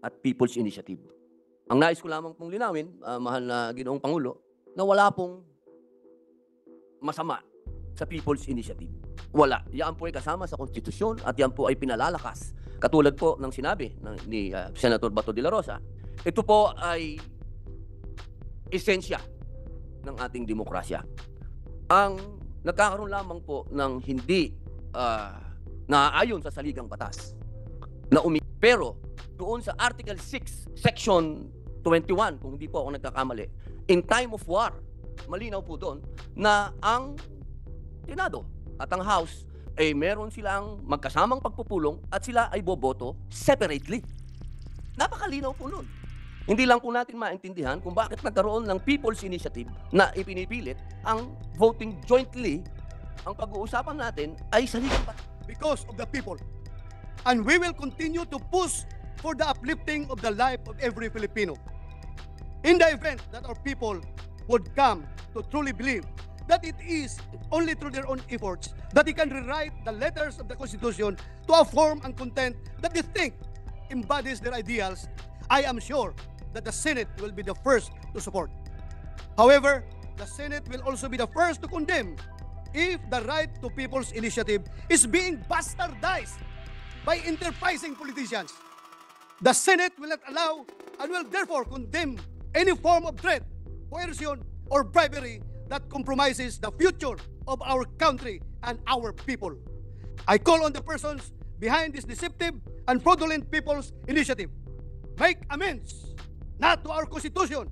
at People's Initiative. Ang nais ko lamang pong linawin, mahal na Ginoong Pangulo, na wala pong masama sa People's Initiative. Wala. Yan po ay kasama sa konstitusyon at yan po ay pinalalakas. Katulad po ng sinabi ni Senator Bato de la Rosa, ito po ay esensya ng ating demokrasya. Ang nagkakaroon lamang po ng hindi naaayon sa saligang batas na pero doon sa Article 6, Section 21, kung hindi po ako nagkakamali, in time of war, malinaw po doon na ang Senado at ang House ay meron silang magkasamang pagpupulong at sila ay boboto separately. Napakalinaw po nun. Hindi lang po natin maintindihan kung bakit nagkaroon ng People's Initiative na ipinipilit ang voting jointly. Ang pag-uusapan natin ay saligang batas. Because of the people. And we will continue to push for the uplifting of the life of every Filipino. In the event that our people would come to truly believe that it is only through their own efforts that they can rewrite the letters of the Constitution to a form and content that they think embodies their ideals, I am sure that the Senate will be the first to support. However, the Senate will also be the first to condemn if the right to people's initiative is being bastardized by enterprising politicians. The Senate will not allow and will therefore condemn any form of threat, coercion, or bribery that compromises the future of our country and our people. I call on the persons behind this deceptive and fraudulent people's initiative. Make amends, not to our Constitution,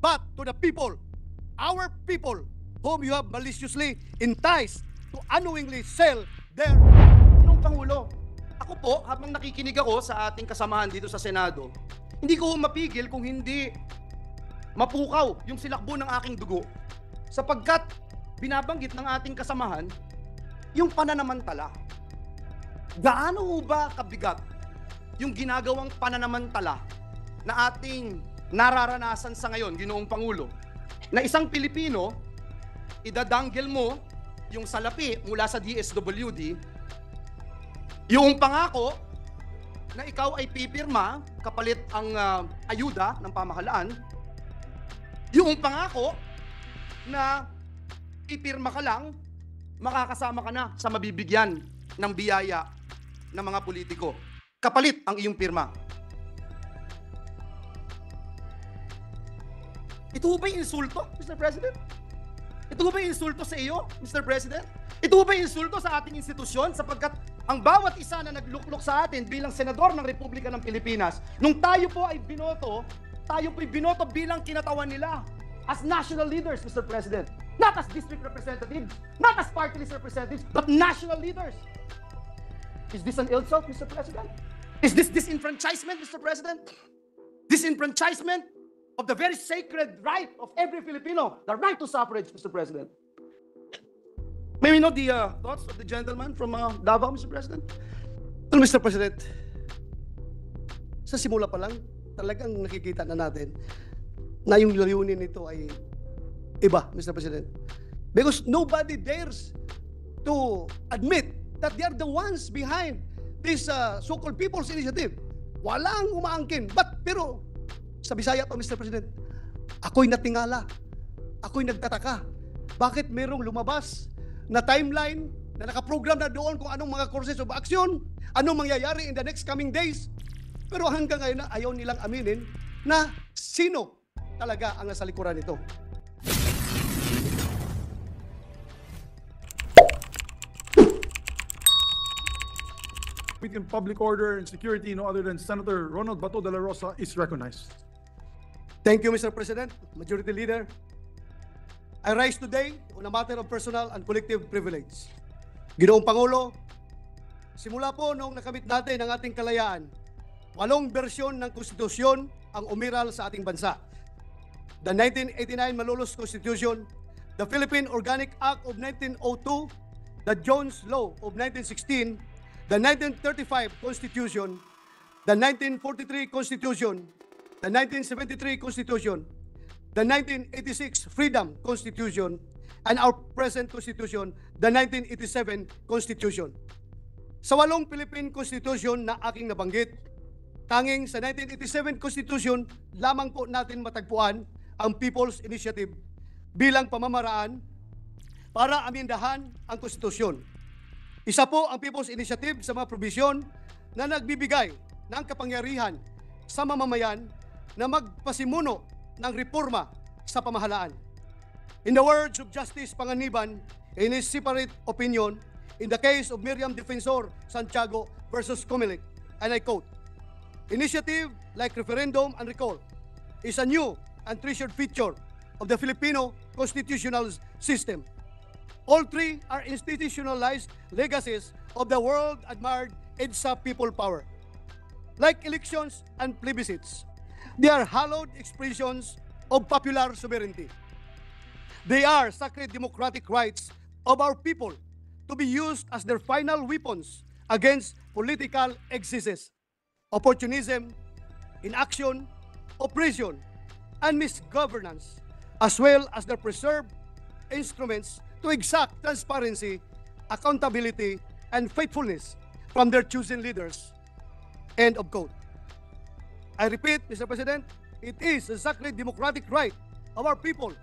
but to the people, our people, whom you have maliciously enticed to unknowingly sell their... Nung Pangulo, ako po, habang nakikinig ako sa ating kasamahan dito sa Senado, hindi ko mapigil kung hindi mapukaw yung silakbo ng aking dugo sapagkat binabanggit ng ating kasamahan yung pananamantala. Gaano ho ba kabigat yung ginagawang pananamantala na ating nararanasan sa ngayon, Ginoong Pangulo, na isang Pilipino, idadanggel mo yung salapi mula sa DSWD, yung pangako na ikaw ay pipirma kapalit ang ayuda ng pamahalaan, yung pangako na pipirma ka lang, makakasama ka na sa mabibigyan ng biyaya ng mga politiko. Kapalit ang iyong pirma. Ito ba yung insulto, Mr. President? Ito ba yung insulto sa iyo, Mr. President? Ito ba yung insulto sa ating institusyon sapagkat ang bawat isa na nagluklok sa atin bilang senador ng Republika ng Pilipinas, nung tayo po ay binoto bilang kinatawan nila as national leaders, Mr. President. Not as district representatives, not as party list representatives, but national leaders. Is this an insult, Mr. President? Is this disenfranchisement, Mr. President? Disenfranchisement of the very sacred right of every Filipino, the right to suffrage, Mr. President. May we know the thoughts of the gentleman from Davao, Mr. President? Well, Mr. President, sa simula pa lang, talagang nakikita na natin na yung layunin nito ay iba, Mr. President. Because nobody dares to admit that they are the ones behind this so-called People's Initiative. Walang umaangkin. Pero sa Bisaya to, Mr. President, ako'y natingala. Ako'y nagtataka. Bakit merong lumabas na timeline na nakaprogram na doon kung anong mga courses of action, anong mangyayari in the next coming days. Pero hanggang ngayon na ayaw nilang aminin na sino talaga ang nasa likuran nito. Within public order and security, no other than Senator Ronald Bato de la Rosa is recognized. Thank you, Mr. President, Majority Leader. I rise today on a matter of personal and collective privilege. Ginoong Pangulo, simula po nung nakamit natin ang ating kalayaan, 8 bersyon ng konstitusyon ang umiral sa ating bansa. The 1989 Malolos Constitution, the Philippine Organic Act of 1902, the Jones Law of 1916, the 1935 Constitution, the 1943 Constitution, the 1973 Constitution, the 1986 Freedom Constitution, and our present Constitution, the 1987 Constitution. Sa 8 Philippine Constitution na aking nabanggit, Tanging sa 1987 Constitution lamang po natin matagpuan ang People's Initiative bilang pamamaraan para amendahan ang konstitusyon. Isa po ang People's Initiative sa mga probisyon na nagbibigay ng kapangyarihan sa mamamayan na magpasimuno ng reforma sa pamahalaan. In the words of Justice Panganiban in his separate opinion in the case of Miriam Defensor Santiago versus Comelec, and I quote, "Initiative like referendum and recall is a new and treasured feature of the Filipino constitutional system. All three are institutionalized legacies of the world-admired EDSA people power. Like elections and plebiscites, they are hallowed expressions of popular sovereignty. They are sacred democratic rights of our people to be used as their final weapons against political excesses, opportunism, inaction, oppression, and misgovernance, as well as their preserved instruments to exact transparency, accountability, and faithfulness from their chosen leaders." End of quote. I repeat, Mr. President, it is a sacred democratic right of our people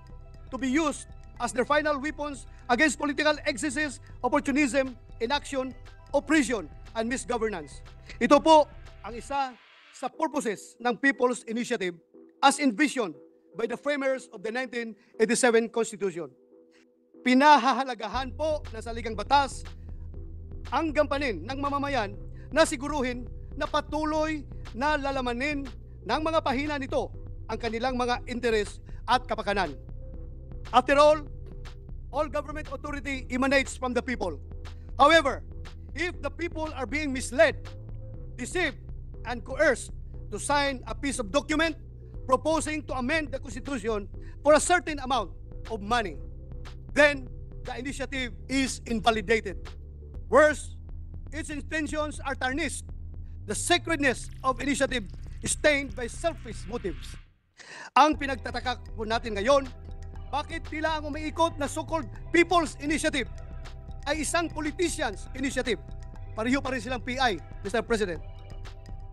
to be used as their final weapons against political excesses, opportunism, inaction, oppression, and misgovernance. Ito po ang isa sa purposes ng People's Initiative as envisioned by the framers of the 1987 Constitution. Pinahahalagahan po ng saligang batas ang gampanin ng mamamayan na siguruhin na patuloy na lalamanin ng mga pahina nito ang kanilang mga interes at kapakanan. After all government authority emanates from the people. However, if the people are being misled, deceived, and coerced to sign a piece of document proposing to amend the Constitution for a certain amount of money, then the initiative is invalidated. Worse, its intentions are tarnished. The sacredness of initiative is stained by selfish motives. Ang pinagtataka po natin ngayon, bakit tila ang umiikot na so-called People's Initiative ay isang politician's initiative? Pareho pa rin silang PI, Mr. President.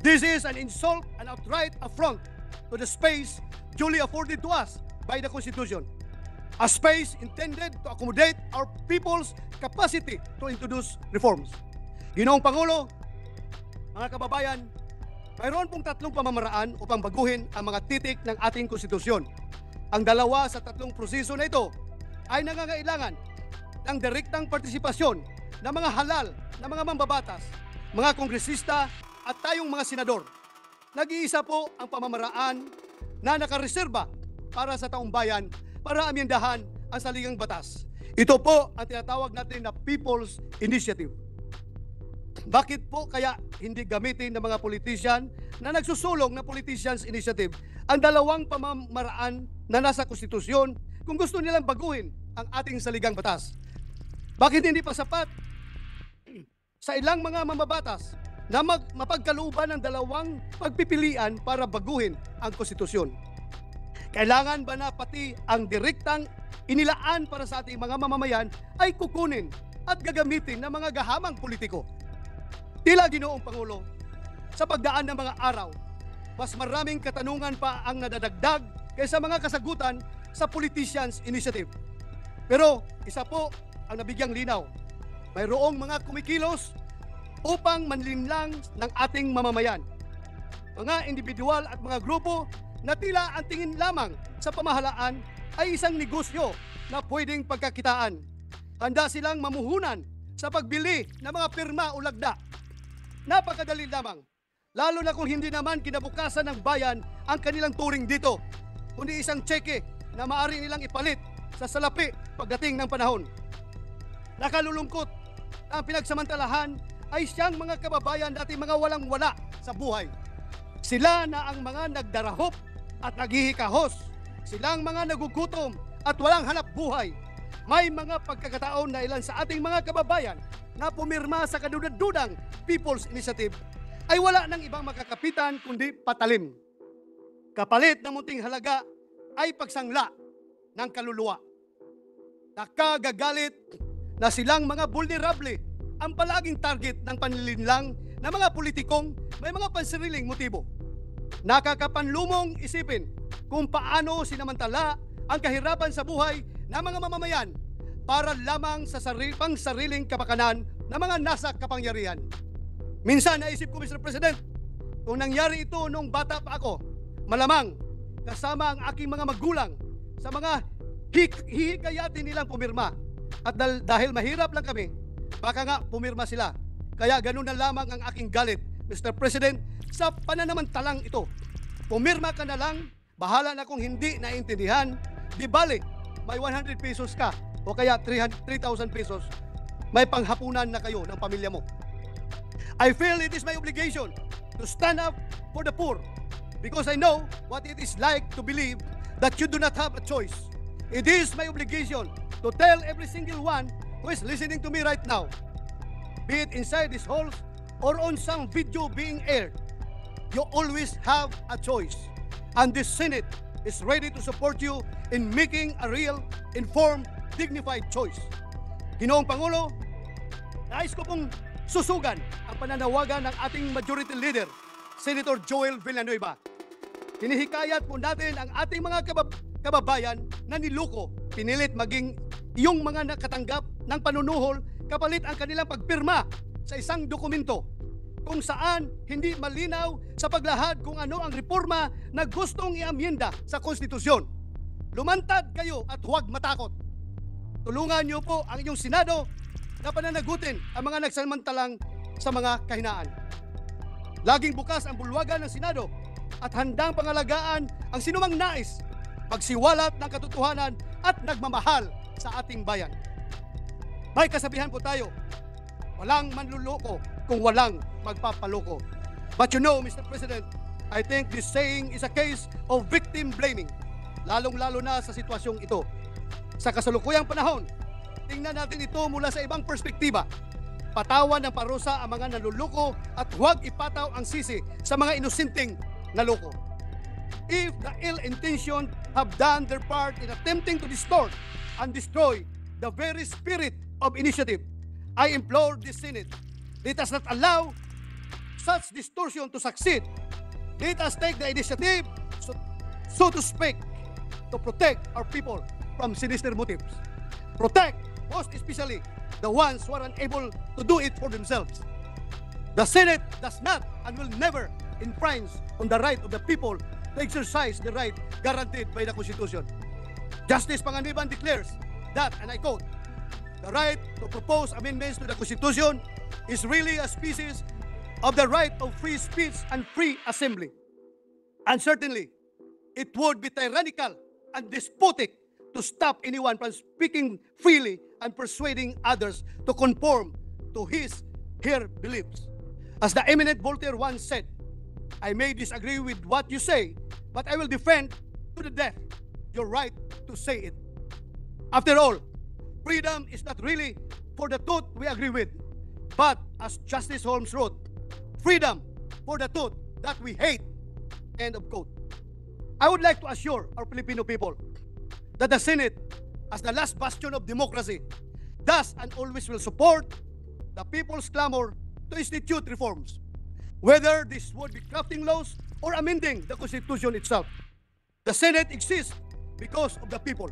This is an insult and outright affront to the space duly afforded to us by the Constitution. A space intended to accommodate our people's capacity to introduce reforms. Ginoong Pangulo, mga kababayan, mayroon pong tatlong pamamaraan upang baguhin ang mga titik ng ating konstitusyon. Ang dalawa sa tatlong proseso na ito ay nangangailangan ng direktang partisipasyon ng mga halal na mga mambabatas, mga kongresista at tayong mga senador. Nag-iisa po ang pamamaraan na nakareserba para sa taong bayan para amendahan ang saligang batas. Ito po ang tinatawag natin na People's Initiative. Bakit po kaya hindi gamitin ng mga politician na nagsusulong na Politicians Initiative ang dalawang pamamaraan na nasa konstitusyon kung gusto nilang baguhin ang ating saligang batas? Bakit hindi pa sapat sa ilang mga mambabatas na mapagkalooban ng dalawang pagpipilian para baguhin ang konstitusyon? Kailangan ba na pati ang direktang inilaan para sa ating mga mamamayan ay kukunin at gagamitin ng mga gahamang politiko? Tila, Ginoong Pangulo, sa pagdaan ng mga araw, mas maraming katanungan pa ang nadadagdag kaysa mga kasagutan sa Politicians Initiative. Pero isa po ang nabigyang linaw. Mayroong mga kumikilos upang manlinlang ng ating mamamayan. Mga individual at mga grupo na tila ang tingin lamang sa pamahalaan ay isang negosyo na pwedeng pagkakitaan. Handa silang mamuhunan sa pagbili ng mga pirma o lagda. Napakadali lamang, lalo na kung hindi naman kinabukasan ng bayan ang kanilang turing dito, kundi isang tseke na maaari nilang ipalit sa salapi pagdating ng panahon. Nakalulungkot na ang pinagsamantalahan ay siyang mga kababayan natin mga walang-wala sa buhay. Sila na ang mga nagdarahop at naghihikahos. Silang mga nagugutom at walang hanap buhay. May mga pagkakataon na ilan sa ating mga kababayan na pumirma sa kadudang-dudang People's Initiative ay wala ng ibang makakapitan kundi patalim. Kapalit ng munting halaga ay pagsangla ng kaluluwa. Nakagagalit na silang mga vulnerable ang palaging target ng panlilinlang na mga politikong may mga pansariling motibo. Nakakapanlumong isipin kung paano sinamantala ang kahirapan sa buhay ng mga mamamayan para lamang sa sariling kapakanan ng mga nasa kapangyarihan. Minsan naisip ko, Mr. President, kung nangyari ito nung bata pa ako, malamang kasama ang aking mga magulang sa mga hihikayatin nilang pumirma. At dahil mahirap lang kami, baka nga pumirma sila. Kaya ganun na lamang ang aking galit, Mr. President, sa pananamantalang ito. Pumirma ka na lang, bahala na kung hindi naintindihan, di bali, may 100 pesos ka o kaya 3,000 pesos, may panghapunan na kayo ng pamilya mo. I feel it is my obligation to stand up for the poor because I know what it is like to believe that you do not have a choice. It is my obligation to tell every single one who is listening to me right now, be it inside these halls or on some video being aired, you always have a choice. And the Senate is ready to support you in making a real, informed, dignified choice. Ginoong Pangulo, nais ko pong susugan ang pananawagan ng ating Majority Leader, Senator Joel Villanueva. Hinihikayat po natin ang ating mga kababayan na niloko, pinilit maging yung mga nakatanggap ng panunuhol kapalit ang kanilang pagpirma sa isang dokumento kung saan hindi malinaw sa paglahad kung ano ang reforma na gustong iamyenda sa konstitusyon. Lumantad kayo at huwag matakot. Tulungan niyo po ang inyong Senado na pananagutin ang mga nagsamantalang sa mga kahinaan. Laging bukas ang bulwagan ng Senado at handang pangalagaan ang sinumang nais magsiwalat ng katotohanan at nagmamahal sa ating bayan. May kasabihan po tayo, walang manluloko kung walang magpapaloko. But you know, Mr. President, I think this saying is a case of victim blaming, lalong-lalo na sa sitwasyong ito. Sa kasalukuyang panahon, tingnan natin ito mula sa ibang perspektiba. Patawan ng parusa ang mga naluluko at huwag ipataw ang sisi sa mga inosenteng naloko. If the ill-intentioned have done their part in attempting to distort and destroy the very spirit of initiative, I implore the Senate, let us not allow such distortion to succeed. Let us take the initiative, so to speak, to protect our people from sinister motives. Protect, most especially, the ones who are unable to do it for themselves. The Senate does not and will never infringe on the right of the people to exercise the right guaranteed by the Constitution. Justice Panganiban declares that, and I quote, the right to propose amendments to the Constitution is really a species of the right of free speech and free assembly. And certainly, it would be tyrannical and despotic to stop anyone from speaking freely and persuading others to conform to her beliefs. As the eminent Voltaire once said, I may disagree with what you say, but I will defend to the death your right to say it. After all, freedom is not really for the truth we agree with, but as Justice Holmes wrote, freedom for the truth that we hate. End of quote. I would like to assure our Filipino people that the Senate, as the last bastion of democracy, does and always will support the people's clamor to institute reforms, whether this would be crafting laws or amending the Constitution itself. The Senate exists because of the people,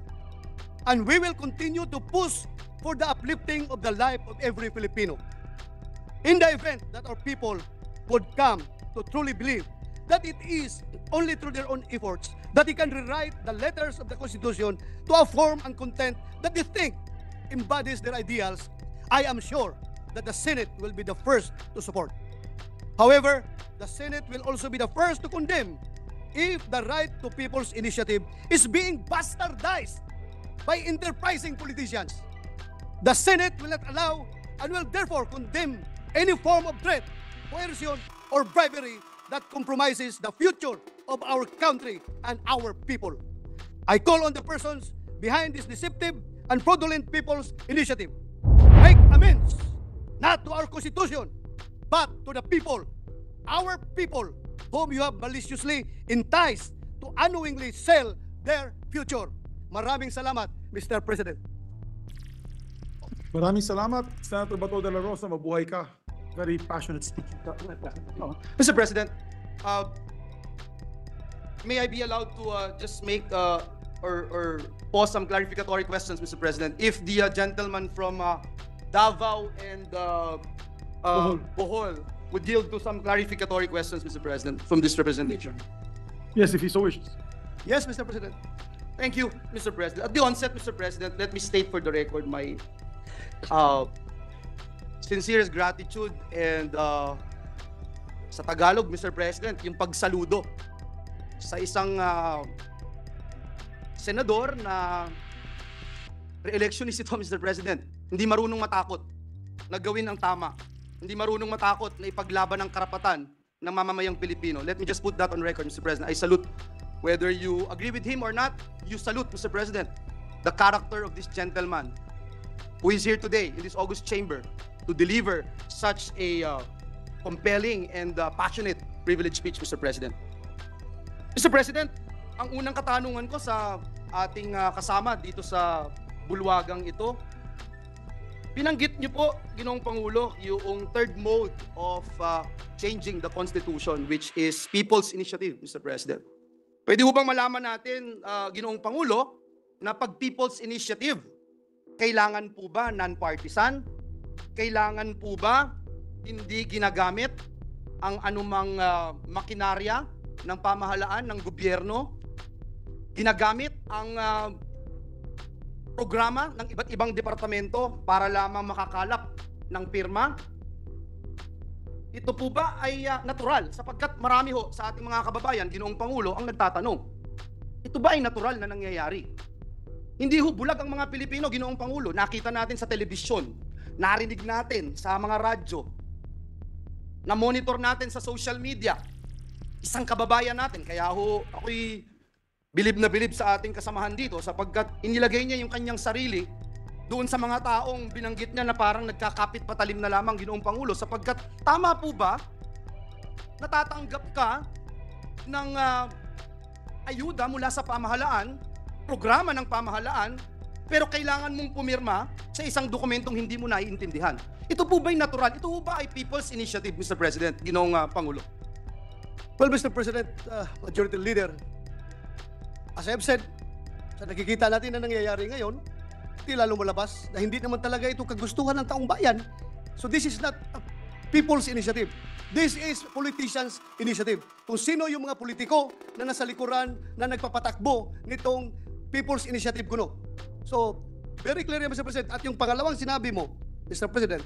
and we will continue to push for the uplifting of the life of every Filipino. In the event that our people would come to truly believe that it is only through their own efforts that they can rewrite the letters of the Constitution to a form and content that they think embodies their ideals, I am sure that the Senate will be the first to support. However, the Senate will also be the first to condemn if the right to people's initiative is being bastardized by enterprising politicians. The Senate will not allow and will therefore condemn any form of threat, coercion, or bribery that compromises the future of our country and our people. I call on the persons behind this deceptive and fraudulent people's initiative. Make amends, not to our Constitution, but to the people, our people, whom you have maliciously enticed to unknowingly sell their future. Maraming salamat, Mr. President. Maraming salamat, Senator Bato de la Rosa. Mabuhay ka. very passionate speech. Mr. President, uh, may I be allowed to just make or pose some clarificatory questions, Mr. President? If the gentleman from Davao and Bohol would yield to some clarificatory questions, Mr. President, from this representation. Yes, if he so wishes. Yes, Mr. President. Thank you, Mr. President. At the onset, Mr. President, let me state for the record my sincerest gratitude and sa Tagalog, Mr. President, yung pagsaludo sa isang senador na re-electionist ito, Mr. President. Hindi marunong matakot na gawin ang tama. Hindi marunong matakot na ipaglaban ang karapatan ng mamamayang Pilipino. Let me just put that on record, Mr. President. I salute, whether you agree with him or not, you salute, Mr. President, the character of this gentleman who is here today in this August chamber to deliver such a compelling and passionate privileged speech, Mr. President. Mr. President, ang unang katanungan ko sa ating kasama dito sa bulwagang ito, binanggit niyo po, Ginoong Pangulo, yung third mode of changing the Constitution, which is People's Initiative, Mr. President. Pwede ho bang malaman natin, Ginoong Pangulo, na pag People's Initiative, kailangan po ba non-partisan? Kailangan po ba hindi ginagamit ang anumang makinarya ng pamahalaan, ng gobyerno? Ginagamit ang programa ng iba't ibang departamento para lamang makakalap ng pirma? Ito po ba ay natural? Sapagkat marami ho sa ating mga kababayan, Ginoong Pangulo, ang nagtatanong, ito ba ay natural na nangyayari? Hindi ho bulag ang mga Pilipino, Ginoong Pangulo. Nakita natin sa telebisyon, narinig natin sa mga radyo, na-monitor natin sa social media. Isang kababayan natin, kaya ho ako'y bilib na bilib sa ating kasamahan dito sapagkat inilagay niya yung kanyang sarili doon sa mga taong binanggit niya na parang nagkakapit patalim na lamang, Ginoong Pangulo, sapagkat tama po ba natatanggap ka ng ayuda mula sa pamahalaan, programa ng pamahalaan, pero kailangan mong pumirma sa isang dokumentong hindi mo naiintindihan? Ito po ba'y natural? Ito po ba ay People's Initiative, Mr. President, Ginoong Pangulo? Well, Mr. President, Majority Leader, as I've said, sa nakikita natin na nangyayari ngayon, tila lumalabas na hindi naman talaga ito kagustuhan ng taong bayan. So this is not a people's initiative. This is politicians' initiative. Kung sino yung mga politiko na nasa likuran na nagpapatakbo nitong people's initiative kuno. So, very clear yan, Mr. President. At yung pangalawang sinabi mo, Mr. President,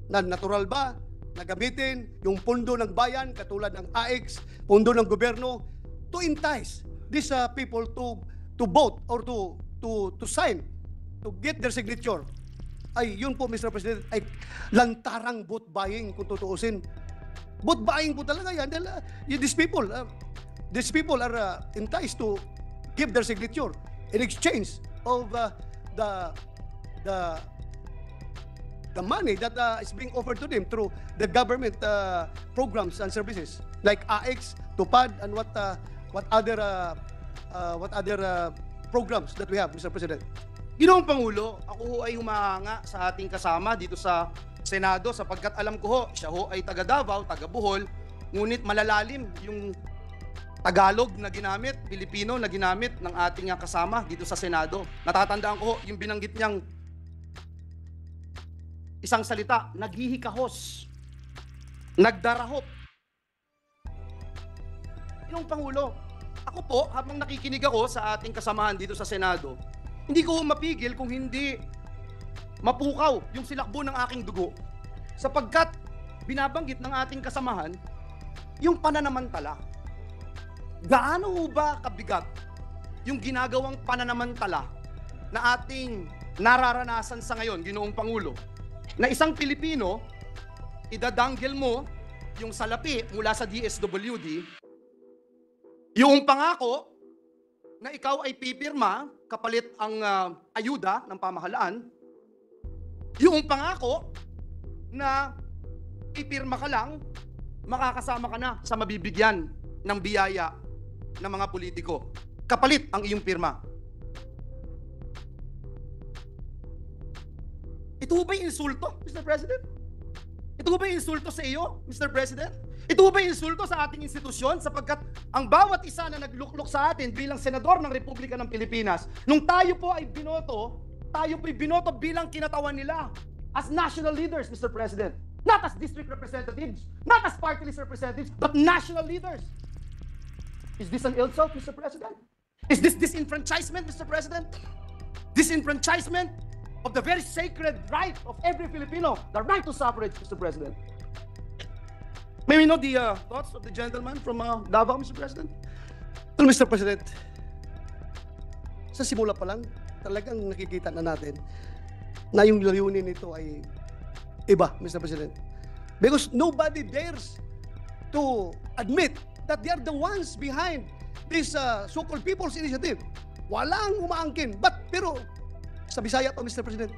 na natural ba na gamitin yung pondo ng bayan katulad ng AX, pondo ng gobyerno to entice these people to vote or to sign, to get their signature? Ay, yun po, Mr. President, ay lantarang vote buying kung tutuusin. Vote buying po talaga yan. Dahil, these people are enticed to give their signature in exchange of the money that is being offered to them through the government programs and services like AX, TUPAD, and what other programs that we have, Mr. President. Ginoong Pangulo, ako ho ay humahanga sa ating kasama dito sa Senado sapagkat alam ko ho, siya ho ay taga Davao, taga Bohol, ngunit malalalim yung Tagalog na ginamit, Pilipino na ginamit ng ating kasama dito sa Senado. Natatandaan ko ho, yung binanggit niyang isang salita, naghihikahos, nagdarahop. Ginoong Pangulo, ako po, habang nakikinig ako sa ating kasamahan dito sa Senado, hindi ko mapigil kung hindi mapukaw yung silakbo ng aking dugo sapagkat binabanggit ng ating kasamahan yung pananamantala. Gaano ho ba kabigat yung ginagawang pananamantala na ating nararanasan sa ngayon, Ginoong Pangulo, na isang Pilipino, idadanggel mo yung salapi mula sa DSWD, yung pangako na ikaw ay pipirma kapalit ang ayuda ng pamahalaan, yung pangako na pipirma ka lang, makakasama ka na sa mabibigyan ng biyaya ng mga politiko, kapalit ang iyong pirma. Ito ba'y insulto, Mr. President? Ito ba yung insulto sa iyo, Mr. President? Ito ba yung insulto sa ating institusyon sapagkat ang bawat isa na nagluklok sa atin bilang senador ng Republika ng Pilipinas, nung tayo po ay binoto bilang kinatawan nila as national leaders, Mr. President. Not as district representatives, not as party list representatives, but national leaders. Is this an insult, Mr. President? Is this disenfranchisement, Mr. President? Disenfranchisement of the very sacred right of every Filipino, the right to suffrage, Mr. President. May we know the thoughts of the gentleman from Davao, Mr. President? Well, Mr. President, sa simula pa lang, talagang nakikita na natin na yung layunin nito ay iba, Mr. President. Because nobody dares to admit that they are the ones behind this so-called People's Initiative. Walang umaangkin. Pero sa Bisaya pa, Mr. President,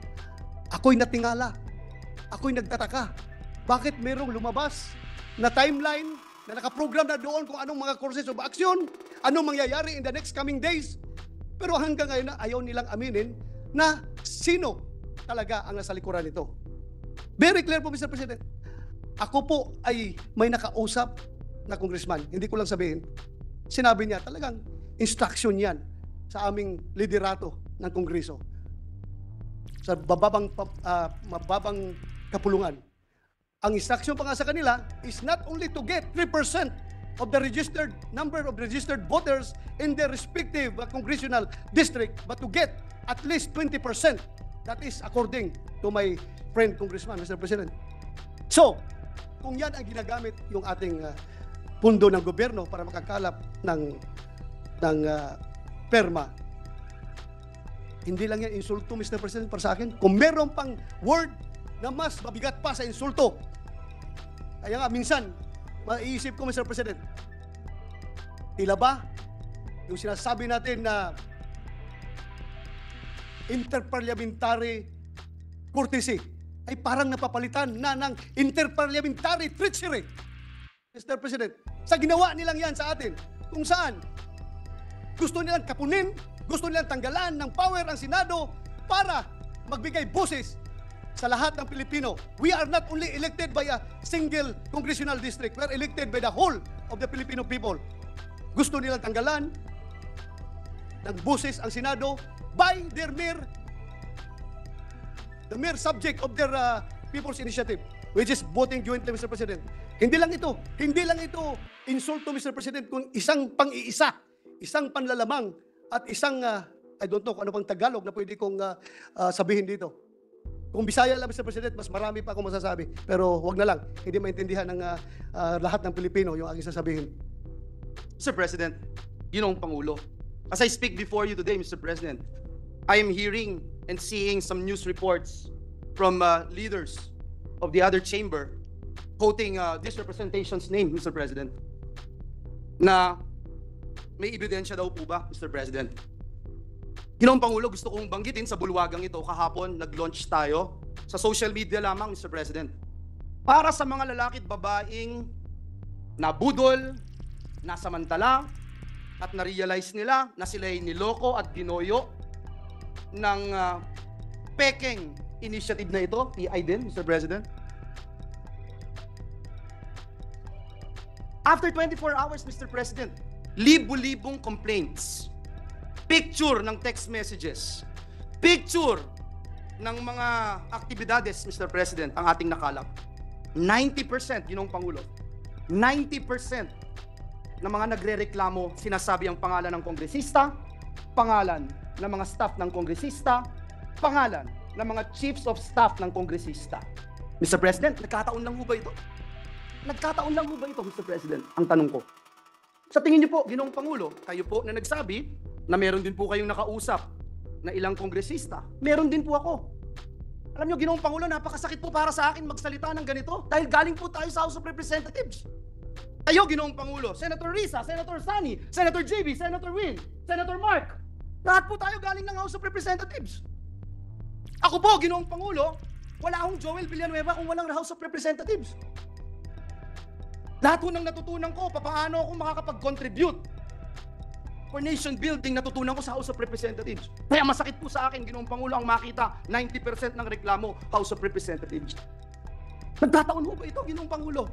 ako'y natingala. Ako'y nagtataka. Bakit merong lumabas na timeline na nakaprogram na doon kung anong mga courses of action, anong mangyayari in the next coming days. Pero hanggang ngayon na ayaw nilang aminin na sino talaga ang nasa likuran nito. Very clear po, Mr. President. Ako po ay may nakausap na congressman. Hindi ko lang sabihin. Sinabi niya, talagang instruction yan sa aming liderato ng Kongreso. Sa mababang kapulungan. Ang instruction pa nga sa kanila is not only to get 3% of the number of registered voters in their respective congressional district, but to get at least 20%. That is according to my friend Congressman, Mr. President. So, kung yan ang ginagamit yung ating pundo ng gobyerno para makakalap ng perma, hindi lang yan insulto, Mr. President, para sa akin. Kung meron pang word na mas mabigat pa sa insulto, kaya nga minsan, maiisip ko, Mr. President, tila ba yung sinasabi natin na interparliamentary courtesy ay parang napapalitan na ng interparliamentary treachery, Mr. President. Sa ginawa nilang yan sa atin, kung saan gusto nilang kapunin, gusto nilang tanggalan ng power ang Senado para magbigay boses sa lahat ng Pilipino. We are not only elected by a single congressional district, we are elected by the whole of the Filipino people. Gusto nilang tanggalan ng boses ang Senado by the mere subject of their People's Initiative, which is voting jointly, Mr. President. Hindi lang ito insulto, Mr. President, kung isang pang-iisa, isang panlalamang, at isang, I don't know kung ano pang Tagalog na pwede kong sabihin dito. Kung Bisaya lang, Mr. President, mas marami pa akong masasabi. Pero wag na lang, hindi maintindihan ng lahat ng Pilipino yung aking sasabihin. Mr. President, Ginoong Pangulo, as I speak before you today, Mr. President, I am hearing and seeing some news reports from leaders of the other chamber quoting this representation's name, Mr. President, na may ebidensya daw po ba, Mr. President? Ginoong Pangulo, gusto kong banggitin sa bulwagang ito, kahapon nag-launch tayo sa social media lamang, Mr. President, para sa mga lalaki at babaeng nabudol, nasamantala, at na-realize nila na sila'y niloko at ginoyo ng pekeng initiative na ito, PI din, Mr. President. After 24 hours, Mr. President, libo-libong complaints, picture ng text messages, picture ng mga aktibidades, Mr. President, ang ating nakalap. 90%, Ginoong Pangulo, 90% ng mga nagre-reklamo, sinasabi ang pangalan ng kongresista, pangalan ng mga staff ng kongresista, pangalan ng mga chiefs of staff ng kongresista. Mr. President, nagkataon lang ho ba ito? Nagkataon lang ho ba ito, Mr. President? Ang tanong ko. Sa tingin niyo po, Ginoong Pangulo, kayo po na nagsabi na meron din po kayong nakausap na ilang kongresista, meron din po ako. Alam niyo, Ginoong Pangulo, napakasakit po para sa akin magsalita ng ganito dahil galing po tayo sa House of Representatives. Kayo, Ginoong Pangulo, Senator Risa, Senator Sani, Senator JB, Senator Win, Senator Mark, lahat po tayo galing ng House of Representatives. Ako po, Ginoong Pangulo, wala akong Joel Villanueva kung walang House of Representatives. Lahat po ng natutunan ko, paano ako makakapag-contribute for nation building, natutunan ko sa House of Representatives. Kaya masakit po sa akin, Ginoong Pangulo, ang makita 90% ng reklamo, House of Representatives. Nagkataon ho ba ito, Ginoong Pangulo?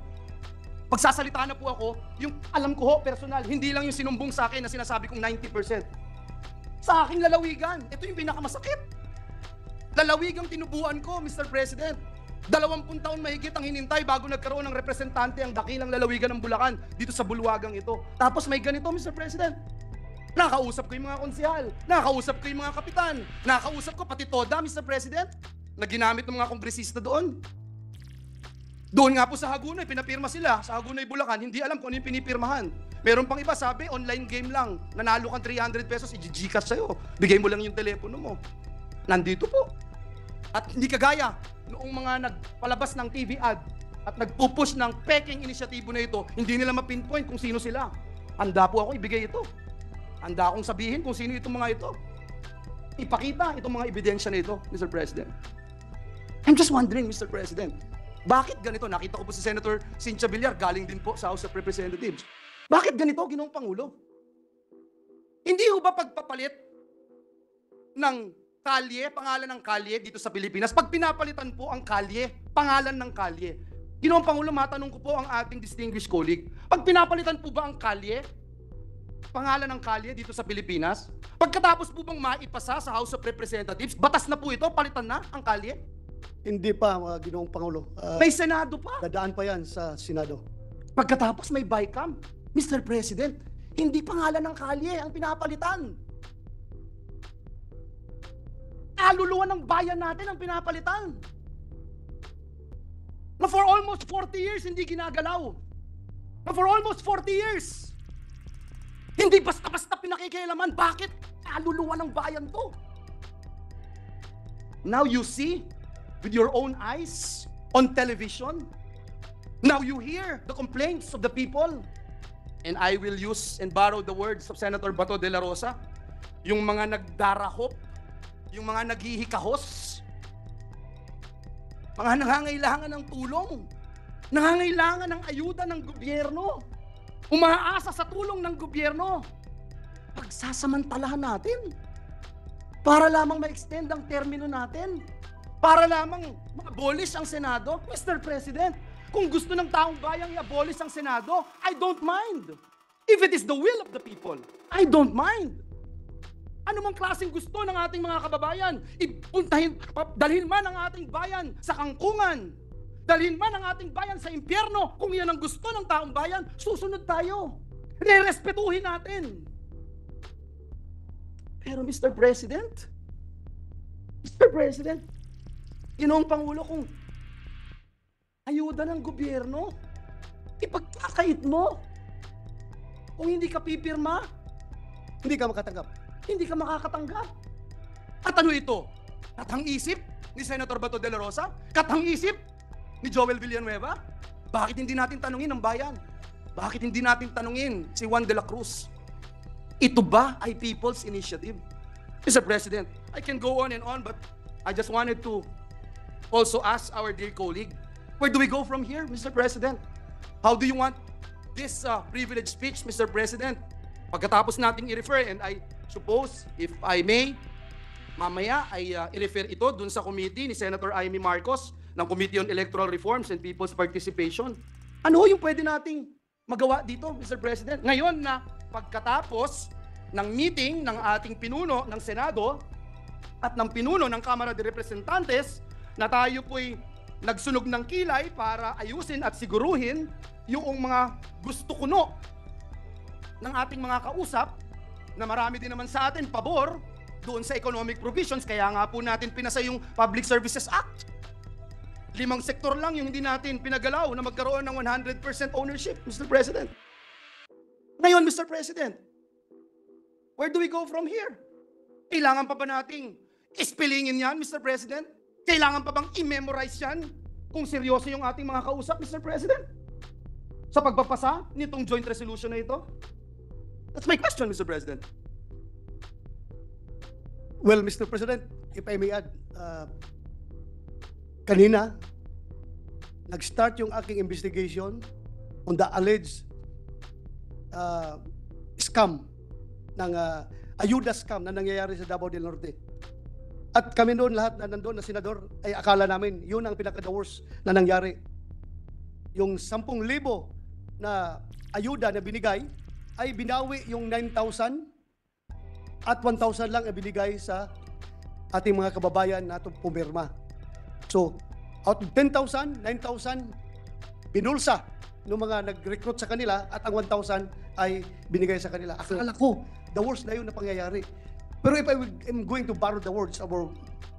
Pagsasalita na po ako, yung alam ko ho, personal, hindi lang yung sinumbong sa akin na sinasabi kong 90%. Sa aking lalawigan, ito yung pinakamasakit. Lalawigang tinubuan ko, Mr. President. 20 taon mahigit ang hinintay bago nagkaroon ng representante ang dakilang lalawigan ng Bulacan dito sa bulwagang ito. Tapos may ganito, Mr. President. Nakausap ko yung mga konsehal, nakausap ko yung mga kapitan, nakausap ko pati TODA, Mr. President, na ginamit ng mga kongresista doon. Doon nga po sa Hagunoy, pinapirma sila. Sa Hagunoy, Bulacan, hindi alam kung ano yung pinipirmahan. Meron pang iba, sabi, online game lang. Nanalo kang 300 pesos, i-Gcash sa'yo. Bigay mo lang yung telepono mo. Nandito po. At hindi kagaya noong mga nagpalabas ng TV ad at nagpupush ng peking inisyatibo na ito, hindi nila mapinpoint kung sino sila. Handa po ako ibigay ito. Handa akong sabihin kung sino itong mga ito. Ipakita itong mga ebidensya na ito, Mr. President. I'm just wondering, Mr. President, bakit ganito? Nakita ko po si Senator Cynthia Villar, galing din po sa House of Representatives. Bakit ganito, Ginoong Pangulo? Hindi ho ba pagpapalit ng kalye, pangalan ng kalye dito sa Pilipinas, pag pinapalitan po ang kalye, pangalan ng kalye, Ginoong Pangulo, matanong ko po ang ating distinguished colleague, pag pinapalitan po ba ang kalye, pangalan ng kalye dito sa Pilipinas, pagkatapos po bang maipasa sa House of Representatives, batas na po ito, palitan na ang kalye? Hindi pa, Ginoong Pangulo. May Senado pa. Dadaan pa yan sa Senado. Pagkatapos may BICAM. Mr. President, hindi pangalan ng kalye ang pinapalitan. Kaluluwa ng bayan natin ang pinapalitan. Na for almost 40 years hindi ginagalaw. Na for almost 40 years. Hindi basta-basta pinakikialaman. Bakit? Kaluluwa ng bayan to. Now you see with your own eyes on television. Now you hear the complaints of the people. And I will use and borrow the words of Senator Bato de la Rosa. Yung mga nagdarahop, yung mga naghihikahos, mga nangangailangan ng tulong, nangangailangan ng ayuda ng gobyerno, umaasa sa tulong ng gobyerno, pagsasamantalahan natin para lamang ma-extend ang termino natin, para lamang ma-abolish ang Senado. Mr. President, kung gusto ng taong bayang i-abolish ang Senado, I don't mind. If it is the will of the people, I don't mind. Ano mang klaseng gusto ng ating mga kababayan, dalhin man ang ating bayan sa kangkungan, dalhin man ang ating bayan sa impyerno, kung yan ang gusto ng taong bayan, susunod tayo. Re-respetuhin natin. Pero Mr. President, Ginoong Pangulo, kung ayuda ng gobyerno, ipagkakait mo. Kung hindi ka pipirma, Hindi ka makatanggap. hindi ka makakatanggap. At ano ito? Katang-isip ni Senator Bato de la Rosa? Katang-isip ni Joel Villanueva? Bakit hindi natin tanungin ang bayan? Bakit hindi natin tanungin si Juan de la Cruz? Ito ba ay People's Initiative? Mr. President, I can go on and on, but I just wanted to also ask our dear colleague, where do we go from here, Mr. President? How do you want this privilege speech, Mr. President? Pagkatapos nating i-refer, and I suppose, if I may, mamaya ay i-refer ito dun sa committee ni Senator Amy Marcos ng Committee on Electoral Reforms and People's Participation. Ano yung pwede nating magawa dito, Mr. President? Ngayon na pagkatapos ng meeting ng ating pinuno ng Senado at ng pinuno ng Kamara de Representantes na tayo po'y nagsunog ng kilay para ayusin at siguruhin yung mga gusto kuno ng ating mga kausap na marami din naman sa atin pabor doon sa economic provisions, kaya nga po natin pinasa yung Public Services Act. 5 sektor lang yung hindi natin pinagalaw na magkaroon ng 100% ownership, Mr. President. Ngayon, Mr. President, where do we go from here? Kailangan pa ba nating ispilingin yan, Mr. President? Kailangan pa bang i-memorize yan kung seryoso yung ating mga kausap, Mr. President? Sa pagpapasa nitong joint resolution na ito? That's my question, Mr. President. Well, Mr. President, if I may add, kanina, nag-start yung aking investigation on the alleged scam ng ayuda scam na nangyayari sa Davao del Norte. At kami doon, lahat na nandoon na senador, ay akala namin yun ang pinaka-the worst na nangyari yung 10,000 na ayuda na binigay ay binawi yung 9,000 at 1,000 lang ay binigay sa ating mga kababayan na itong pumirma. So, out of 10,000, 9,000 binulsa ng mga nag-recruit sa kanila at ang 1,000 ay binigay sa kanila. Akala ko, the worst na yun na pangyayari. Pero if I am going to borrow the words of our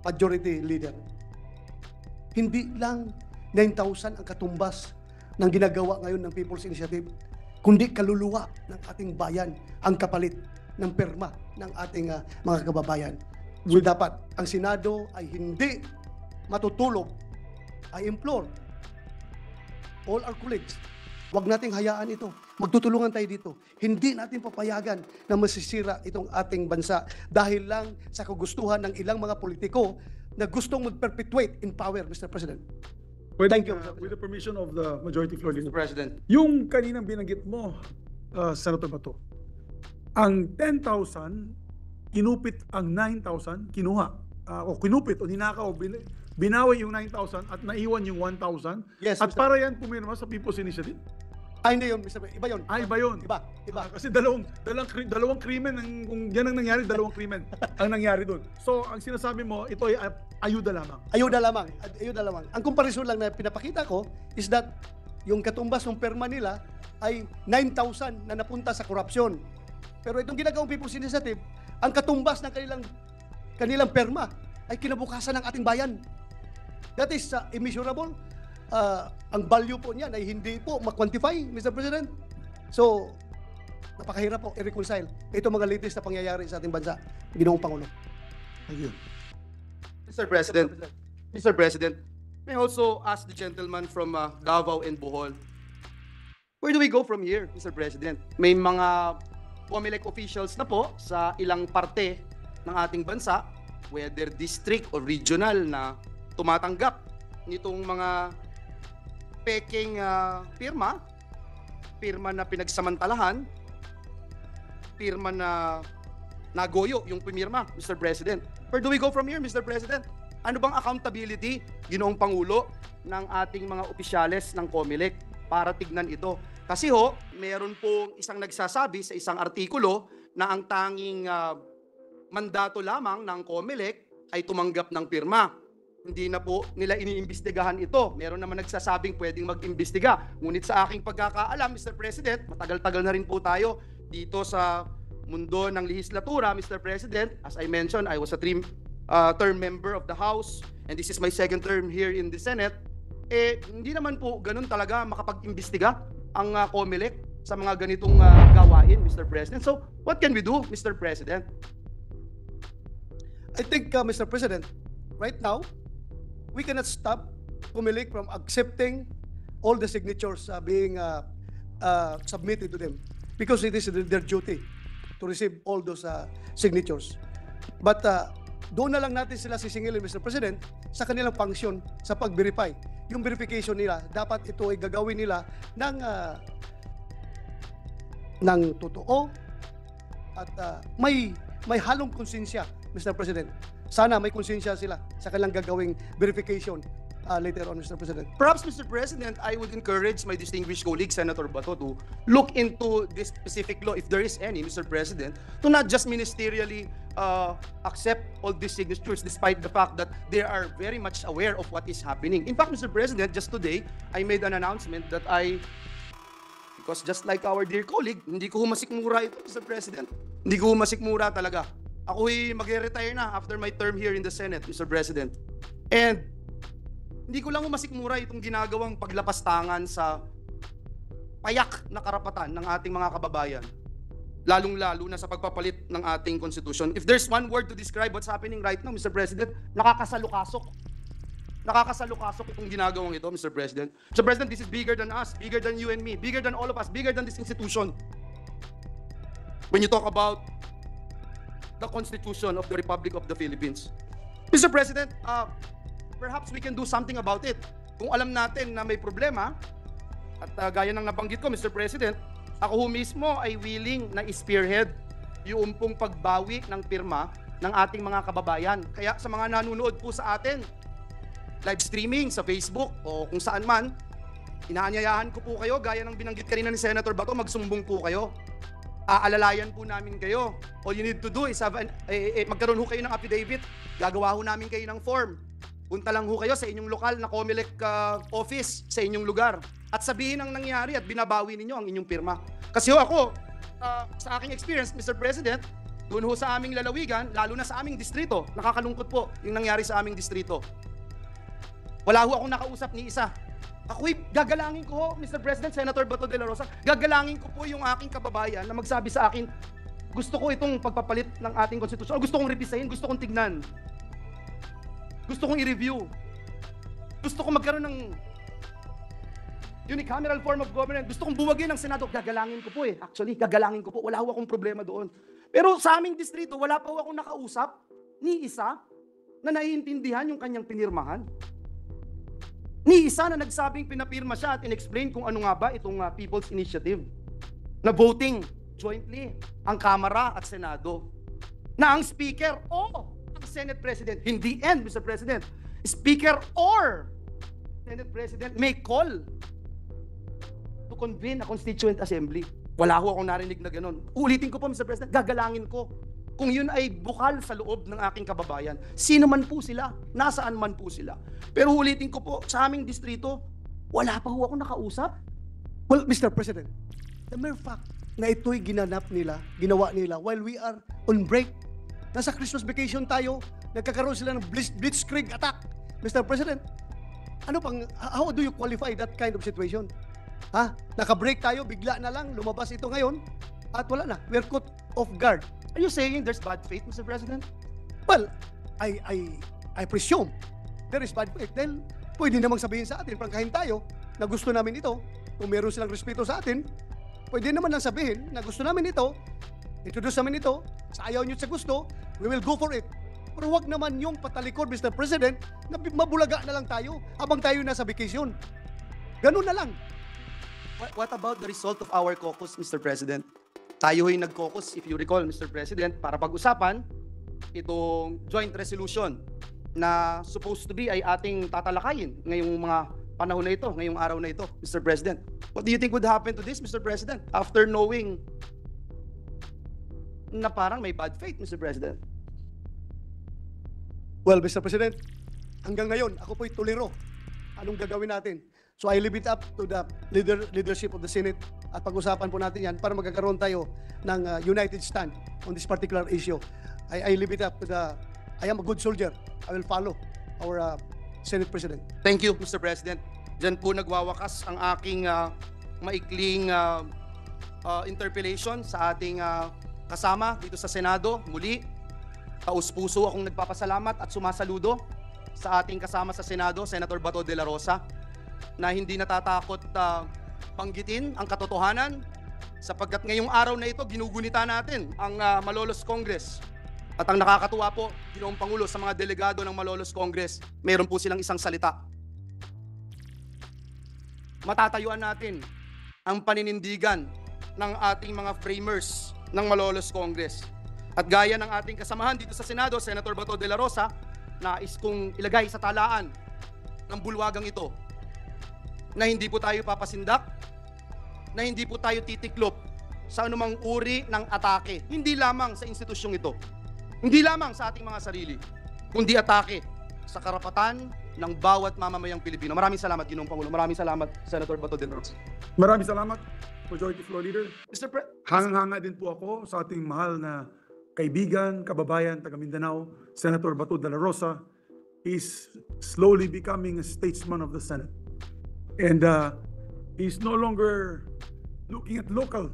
majority leader, hindi lang 9,000 ang katumbas ng ginagawa ngayon ng People's Initiative, kundi kaluluwa ng ating bayan ang kapalit ng perma ng ating mga kababayan. So dapat ang Senado ay hindi matutulog. I implore all our colleagues, wag nating hayaan ito. Magtutulungan tayo dito. Hindi natin papayagan na masisira itong ating bansa dahil lang sa kagustuhan ng ilang mga politiko na gustong mag-perpetuate in power, Mr. President. Thank you, Mr. With the permission of the majority floor leader. Mr. President. Yung kaninang binanggit mo, Senator Bato, ang 10,000, kinupit ang 9,000, kinuha. O kinupit o ninakaw, binawi yung 9,000 at naiwan yung 1,000. Yes, At Mr. para yan pumirma sa People's Initiative. Hindi yun, Mr. President. Iba yun. Iba yun. Iba. Kasi dalawang krimen, kung yan ang nangyari, dalawang krimen ang nangyari doon. So, ang sinasabi mo, ito ay ayuda lamang. Ayuda lamang. Ayuda lamang. Ang comparison lang na pinapakita ko is that yung katumbas ng perma nila ay 9,000 na napunta sa korupsyon. Pero itong ginagawang People's Initiative, ang katumbas ng kanilang perma ay kinabukasan ng ating bayan. That is immeasurable. Ang value po niyan ay hindi po ma-quantify, Mr. President. So, napakahirap po i-reconcile ito mga latest na pangyayari sa ating bansa, Ginoong Pangulo. Thank you. Mr. President, may I also ask the gentleman from Davao and Bohol, where do we go from here, Mr. President? May mga COMELEC officials na po sa ilang parte ng ating bansa, whether district or regional, na tumatanggap nitong mga peking pirma na pinagsamantalahan, pirma na nagoyo yung pumirma, Mr. President. Where do we go from here, Mr. President? Ano bang accountability, Ginoong Pangulo, ng ating mga opisyales ng COMELEC para tignan ito? Kasi meron pong isang nagsasabi sa isang artikulo na ang tanging mandato lamang ng COMELEC ay tumanggap ng pirma. Hindi na po nila iniimbestigahan ito. Meron naman nagsasabing pwedeng mag-imbestiga. Ngunit sa aking pagkakaalam, Mr. President, matagal-tagal na rin po tayo dito sa mundo ng lehislatura, Mr. President. As I mentioned, I was a term member of the House and this is my second term here in the Senate. Hindi naman po ganun talaga makapag-imbestiga ang COMELEC sa mga ganitong gawain, Mr. President. So, what can we do, Mr. President? I think, Mr. President, right now, we cannot stop COMELEC from accepting all the signatures being submitted to them because it is their duty to receive all those signatures. But doon na lang natin sila sisingilin, Mr. President, sa kanilang function sa pag-verify. Yung verification nila, dapat ito ay gagawin nila ng totoo at may halong konsensya, Mr. President. Sana may konsensya sila sa kanilang gagawing verification later on, Mr. President. Perhaps, Mr. President, I would encourage my distinguished colleague, Senator Bato, to look into this specific law, if there is any, Mr. President, to not just ministerially accept all these signatures despite the fact that they are very much aware of what is happening. In fact, Mr. President, just today, I made an announcement that because just like our dear colleague, hindi ko masikmura ito, Mr. President. Hindi ko masikmura talaga. Ako'y mag-retire na after my term here in the Senate, Mr. President. And hindi ko lang masikmura itong ginagawang paglapastangan sa payak na karapatan ng ating mga kababayan. Lalong-lalo na sa pagpapalit ng ating konstitusyon. If there's one word to describe what's happening right now, Mr. President, nakakasalukasok. Nakakasalukasok itong ginagawang ito, Mr. President. Mr. President, this is bigger than us, bigger than you and me, bigger than all of us, bigger than this institution. When you talk about the Constitution of the Republic of the Philippines. Mr. President, perhaps we can do something about it. Kung alam natin na may problema, at gaya ng nabanggit ko, Mr. President, ako mismo ay willing na spearhead yung pong pagbawi ng pirma ng ating mga kababayan. Kaya sa mga nanonood po sa atin, live streaming sa Facebook o kung saan man, Inaanyayahan ko po kayo, gaya ng binanggit kanina ni Senator Bato, magsumbong po kayo. Aalalayan po namin kayo. All you need to do is magkaroon ho kayo ng affidavit. Gagawa ho namin kayo ng form. Punta lang ho kayo sa inyong lokal na COMELEC office sa inyong lugar. At sabihin ang nangyari at binabawi ninyo ang inyong pirma. Kasi ho ako, sa aking experience, Mr. President, doon ho sa aming lalawigan, lalo na sa aming distrito, nakakalungkot po yung nangyari sa aming distrito. Wala ho akong nakausap ni isa. Ako'y gagalangin ko ho, Mr. President, Senator Bato de la Rosa, gagalangin ko po yung aking kababayan na magsabi sa akin, gusto ko itong pagpapalit ng ating konstitusyon, o gusto kong revisahin, gusto kong tignan. Gusto kong i-review. Gusto kong magkaroon ng unicameral form of government. Gusto kong buwagin ng Senado. Gagalangin ko po eh. Actually, gagalangin ko po. Wala ho akong problema doon. Pero sa aming distrito, wala pa ho akong nakausap ni isa na naiintindihan yung kanyang pinirmahan. Ni isa na nagsabing pinapirma siya at in-explain kung ano nga ba itong People's Initiative na voting jointly ang Kamara at Senado. Na ang Speaker o ang Senate President, hindi and Mr. President, Speaker or Senate President may call to convene a Constituent Assembly. Wala ho akong narinig na ganun. Ulitin ko po, Mr. President, gagalangin ko kung yun ay bukal sa loob ng aking kababayan. Sino man po sila, nasaan man po sila. Pero ulitin ko po, sa aming distrito, wala pa ho akong nakausap. Well, Mr. President, the mere fact na ito'y ginawa nila while we are on break. Nasa Christmas vacation tayo, nagkakaroon sila ng blitzkrieg attack. Mr. President, how do you qualify that kind of situation? Ha? Naka-break tayo, bigla na lang, lumabas ito ngayon, at wala na. We're caught off guard. Are you saying there's bad faith, Mr. President? Well, I presume there is bad faith. Dahil pwede namang sabihin sa atin, prangkahin tayo, na gusto namin ito. Kung meron silang respeto sa atin, pwede naman lang sabihin na gusto namin ito, introduce namin ito, sa ayaw nyo sa gusto, we will go for it. Pero wag naman yung patalikod, Mr. President, na mabulaga na lang tayo habang tayo nasa vacation. Ganun na lang. What about the result of our caucus, Mr. President? Tayo ay nag-caucus, if you recall, Mr. President, para pag-usapan itong joint resolution na supposed to be ay ating tatalakayin ngayong mga panahon na ito, ngayong araw na ito, Mr. President. What do you think would happen to this, Mr. President, after knowing na parang may bad faith, Mr. President? Well, Mr. President, hanggang ngayon, ako po'y tuliro. Anong gagawin natin? So I leave it up to the leadership of the Senate at pag-usapan po natin yan para magkakaroon tayo ng united stand on this particular issue. I leave it up to I am a good soldier. I will follow our Senate President. Thank you, Mr. President. Diyan po nagwawakas ang aking maikling interpellation sa ating kasama dito sa Senado. Muli, taus-puso akong nagpapasalamat at sumasaludo sa ating kasama sa Senado, Senator Bato de la Rosa, na hindi natatakot banggitin ang katotohanan sapagkat ngayong araw na ito ginugunita natin ang Malolos Congress. At ang nakakatuwa po, Ginoong Pangulo, sa mga delegado ng Malolos Congress, mayroon po silang isang salita. Matatayuan natin ang paninindigan ng ating mga framers ng Malolos Congress. At gaya ng ating kasamahan dito sa Senado, Senator Bato de la Rosa, nais kong ilagay sa talaan ng bulwagang ito na hindi po tayo papasindak, na hindi po tayo titiklop sa anumang uri ng atake. Hindi lamang sa institusyong ito, hindi lamang sa ating mga sarili, kundi atake sa karapatan ng bawat mamamayang Pilipino. Maraming salamat, Ginoong Pangulo. Maraming salamat, Senator Bato de la Rosa. Maraming salamat, Majority Floor Leader. Mr. Hangang-hanga din po ako sa ating mahal na kaibigan, kababayan, taga Mindanao, Senator Bato de la Rosa. Is slowly becoming a statesman of the Senate. And he's no longer looking at local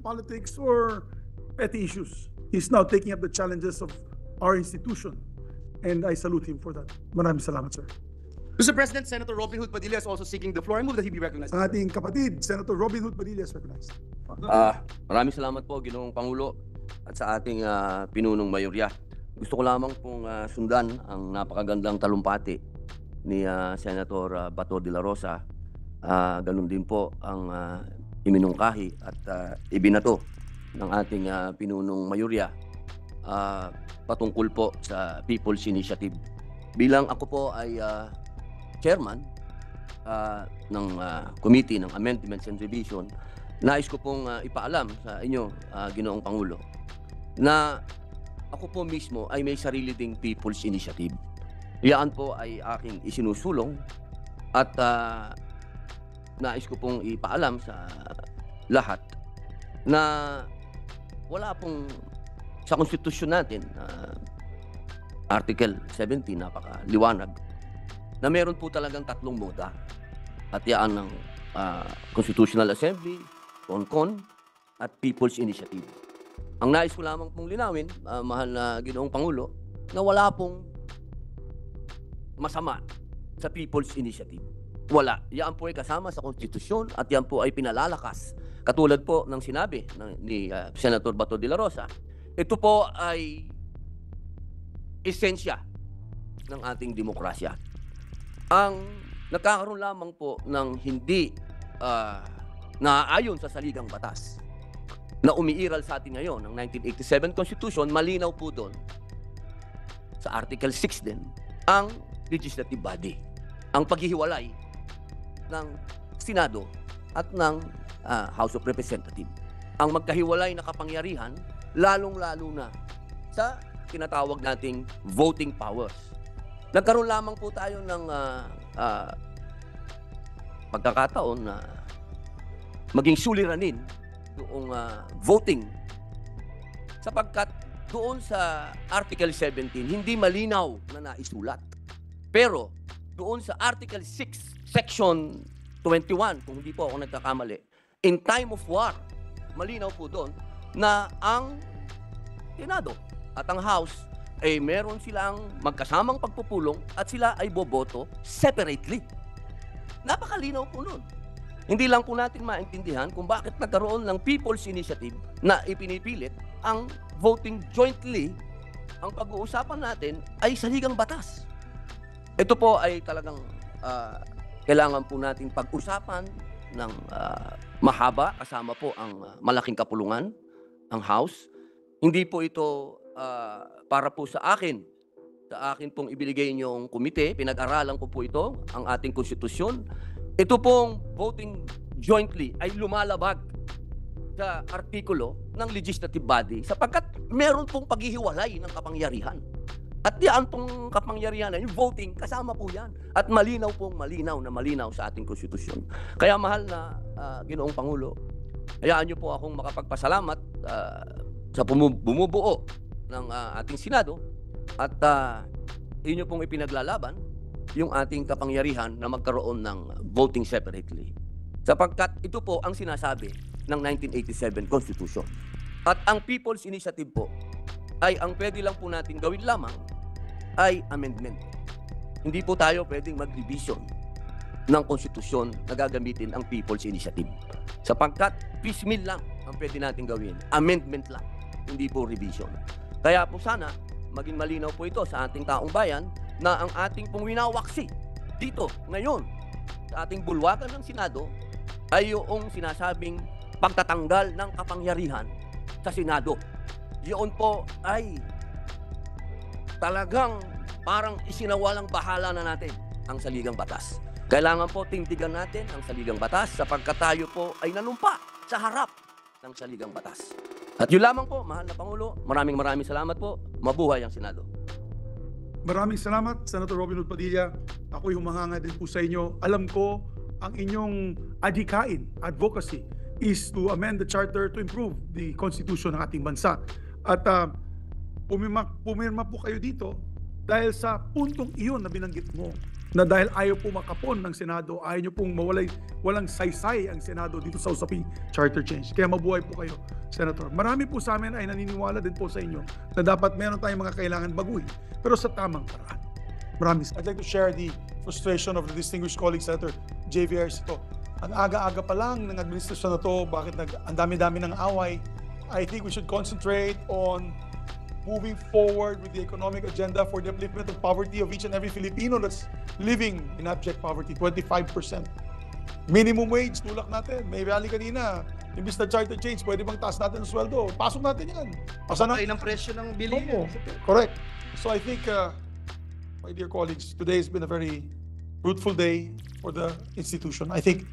politics or petty issues. He's now taking up the challenges of our institution. And I salute him for that. Maraming salamat, sir. Mr. President, Senator Robin Hood Padilla is also seeking the floor. I move that he be recognized. Ang ating kapatid, Senator Robin Hood Padilla is recognized. Maraming salamat po, Ginoong Pangulo, at sa ating pinunong mayorya. Gusto ko lamang pong sundan ang napakagandang talumpati ni Senator Bato de la Rosa. Ganun din po ang iminungkahi at ibinato ng ating pinunong mayorya patungkol po sa People's Initiative. Bilang ako po ay chairman Committee ng Amendments and Revision, nais ko pong ipaalam sa inyo, Ginoong Pangulo, na ako po mismo ay may sarili ding People's Initiative. Yan po ay aking isinusulong at nais ko pong ipaalam sa lahat na wala pong sa konstitusyon natin, Article 17, napakaliwanag, na meron po talagang tatlong moda. At yan ng Constitutional Assembly, CONCON, at People's Initiative. Ang nais ko lamang pong linawin, mahal na Ginoong Pangulo, na wala pong masama sa People's Initiative. Wala. Yan po ay kasama sa konstitusyon at yan po ay pinalalakas. Katulad po ng sinabi ni Senator Bato de la Rosa, ito po ay esensya ng ating demokrasya. Ang nagkakaroon lamang po ng hindi naaayon sa saligang batas na umiiral sa atin ngayon ng 1987 Constitution, malinaw po doon sa Article 6 din ang legislative body, ang paghihiwalay ng Senado at ng House of Representatives. Ang magkahiwalay na kapangyarihan, lalong-lalo na sa tinatawag nating voting powers. Nagkaroon lamang po tayo ng pagkakataon na maging suliranin doong voting sapagkat doon sa Article 17 hindi malinaw na naisulat. Pero doon sa Article 6, Section 21, kung hindi po ako nagkakamali, in time of war, malinaw po doon na ang Senado at ang House ay meron silang magkasamang pagpupulong at sila ay boboto separately. Napakalinaw po nun. Hindi lang po natin maintindihan kung bakit nagkaroon ng People's Initiative na ipinipilit ang voting jointly. Ang pag-uusapan natin ay saligang batas. Ito po ay talagang kailangan po natin pag-usapan ng mahaba kasama po ang malaking kapulungan, ang House. Hindi po ito para po sa akin pong ibinigay niyong komite, pinag-aralan ko po ito, ang ating konstitusyon. Ito pong voting jointly ay lumalabag sa artikulo ng legislative body sapagkat meron pong paghihiwalay ng kapangyarihan. At diyan pong kapangyarihan na yung voting, kasama po yan. At malinaw sa ating konstitusyon. Kaya mahal na Ginoong Pangulo, hayaan niyo po akong makapagpasalamat sa bumubuo ng ating Senado at inyo pong ipinaglalaban yung ating kapangyarihan na magkaroon ng voting separately. Sapagkat ito po ang sinasabi ng 1987 Constitution. At ang People's Initiative po ay ang pwede lang po natin gawin lamang ay amendment. Hindi po tayo pwedeng mag-revision ng konstitusyon na gagamitin ang People's Initiative. Sapagkat piecemeal lang ang pwede natin gawin. Amendment lang, hindi po revision. Kaya po sana maging malinaw po ito sa ating taong bayan na ang ating pong winawaksi dito ngayon sa ating bulwagan ng Senado ay yung sinasabing pagtatanggal ng kapangyarihan sa Senado. Yun po ay talagang parang isinawalang bahala na natin ang saligang batas. Kailangan po tindigan natin ang saligang batas sapagkat tayo po ay nanumpa sa harap ng saligang batas. At yun lamang po, mahal na Pangulo, maraming salamat po. Mabuhay ang Senado. Maraming salamat, Senator Robin Hood Padilla. Ako'y humahanga din po sa inyo. Alam ko, ang inyong adhikain, advocacy, is to amend the charter to improve the constitution ng ating bansa. At pumirma po kayo dito dahil sa puntong iyon na binanggit mo, na dahil ayaw po makapon ng Senado, ayaw nyo pong walang saysay ang Senado dito sa usaping charter change. Kaya mabuhay po kayo, Senator. Marami po sa amin ay naniniwala din po sa inyo na dapat meron tayong mga kailangan baguhin, pero sa tamang paraan. I'd like to share the frustration of the distinguished colleague, Senator JV Ejercito. Ang aga-aga pa lang ng administrasyon na to, bakit ang dami-dami ng away. I think we should concentrate on moving forward with the economic agenda for the upliftment of poverty of each and every Filipino that's living in abject poverty, 25%. Minimum wage, tulak natin. May rally kanina. Imbis na charter change, pwede bang taas natin ang sweldo? Pasok natin yan. Pasakay ng presyo ng bilihin. Correct. So I think, my dear colleagues, today has been a very fruitful day. for the institution. I think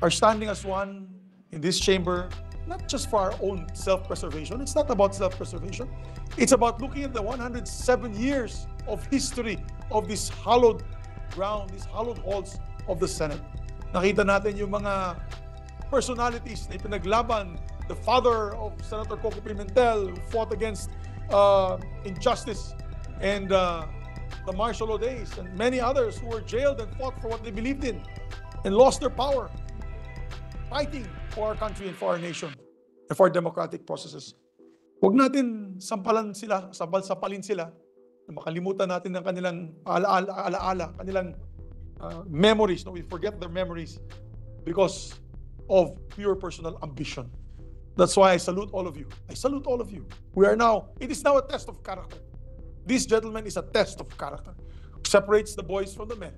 our standing as one in this chamber, not just for our own self-preservation, it's not about self-preservation. It's about looking at the 107 years of history of this hallowed ground, these hallowed halls of the Senate. Nakita natin yung mga personalities na ipinaglaban, the father of Senator Coco Pimentel, who fought against injustice, and the martial law days, and many others who were jailed and fought for what they believed in and lost their power, fighting for our country and for our nation and for our democratic processes. Huwag natin sampalin sila, na makalimutan natin ng kanilang alaala, kanilang memories. No, we forget their memories because of pure personal ambition. That's why I salute all of you. I salute all of you. It is now a test of character. This, gentlemen, is a test of character. Separates the boys from the men.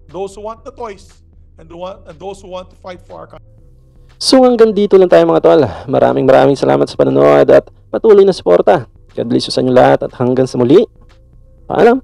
Those who want the toys and those who want to fight for our country. So hanggang dito lang tayo mga tol. Maraming salamat sa panonood at patuloy na suporta. God bless you sa inyo lahat at hanggang sa muli. Paalam!